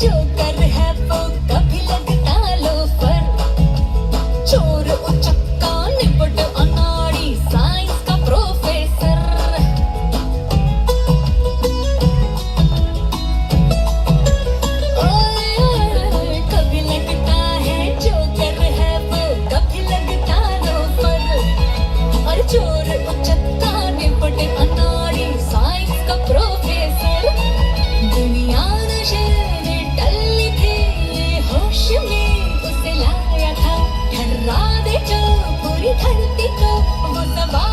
Joker है वो कभी लगता लोफर, चोर उचक्का निपट अनाड़ी साइंस का प्रोफेसर। ओए ओए कभी लगता है जोकर है वो कभी लगता लोफर, और चोर उचक्का निपट अनाड़ी साइंस का प्रोफेसर। दुनिया नशे में टल्ली थी, ये होश में उसे लाया था, ठर्रा दे जो पूरी धरती को वो सवार